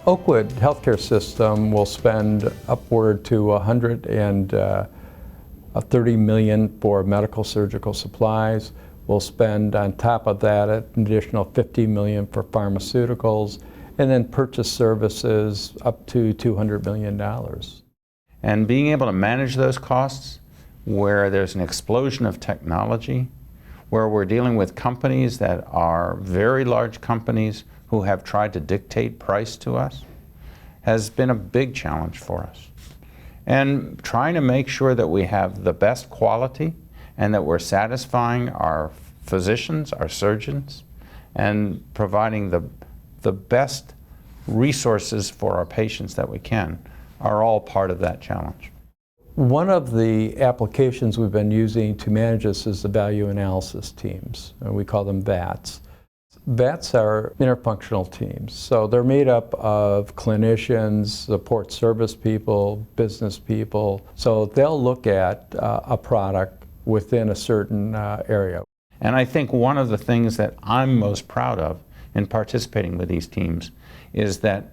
Oakwood healthcare system will spend upward to $130 million for medical surgical supplies. We'll spend on top of that an additional $50 million for pharmaceuticals, and then purchase services up to $200 million. And being able to manage those costs where there's an explosion of technology, where we're dealing with companies that are very large companies who have tried to dictate price to us, has been a big challenge for us. And trying to make sure that we have the best quality and that we're satisfying our physicians, our surgeons, and providing the best resources for our patients that we can are all part of that challenge. One of the applications we've been using to manage this is the value analysis teams, and we call them VATs. VATs are interfunctional teams, so they're made up of clinicians, support service people, business people, so they'll look at a product within a certain area. And I think one of the things that I'm most proud of in participating with these teams is that,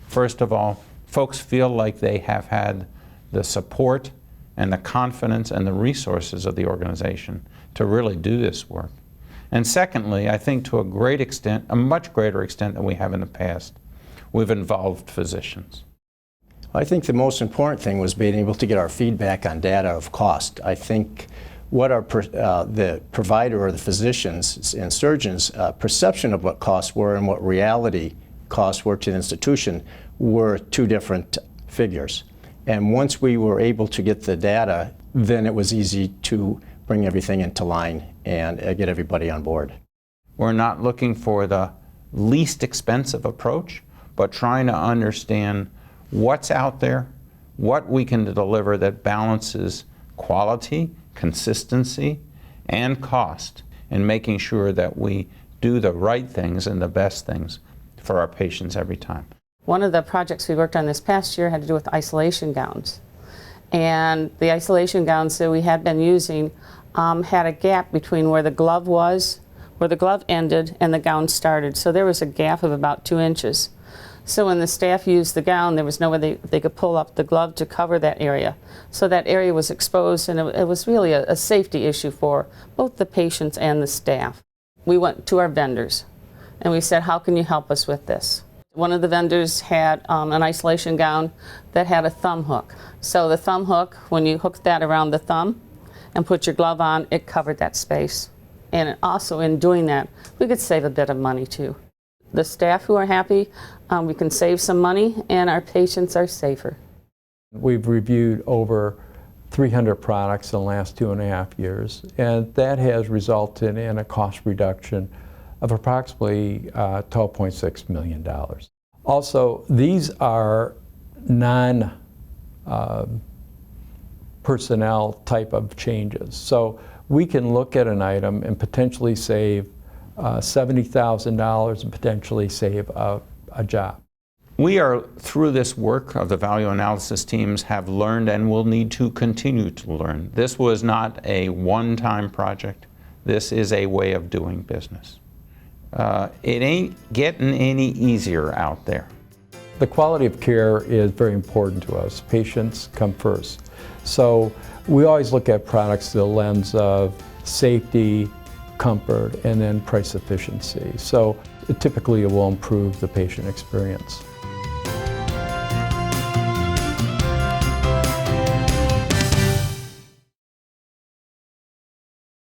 first of all, folks feel like they have had the support and the confidence and the resources of the organization to really do this work. And secondly, I think to a great extent, a much greater extent than we have in the past, we've involved physicians. I think the most important thing was being able to get our feedback on data of cost. I think what the provider or the physicians and surgeons' perception of what costs were and what reality costs were to the institution were two different figures. And once we were able to get the data, then it was easy to bring everything into line and get everybody on board. We're not looking for the least expensive approach, but trying to understand what's out there, what we can deliver that balances quality, consistency, and cost, and making sure that we do the right things and the best things for our patients every time. One of the projects we worked on this past year had to do with isolation gowns. And the isolation gowns that we had been using had a gap between where the glove was, where the glove ended, and the gown started. So there was a gap of about 2 inches. So when the staff used the gown, there was no way they could pull up the glove to cover that area. So that area was exposed, and it was really a safety issue for both the patients and the staff. We went to our vendors, and we said, how can you help us with this? One of the vendors had an isolation gown that had a thumb hook. So the thumb hook, when you hooked that around the thumb and put your glove on, it covered that space. And also in doing that, we could save a bit of money too. The staff who are happy, we can save some money, and our patients are safer. We've reviewed over 300 products in the last 2.5 years, and that has resulted in a cost reduction of approximately $12.6 million. Also, these are non-personnel type of changes. So we can look at an item and potentially save $70,000 and potentially save a job. We are, through this work of the value analysis teams, have learned and will need to continue to learn. This was not a one-time project. This is a way of doing business. It ain't getting any easier out there. The quality of care is very important to us. Patients come first. So we always look at products through the lens of safety, comfort, and then price efficiency. So typically it will improve the patient experience.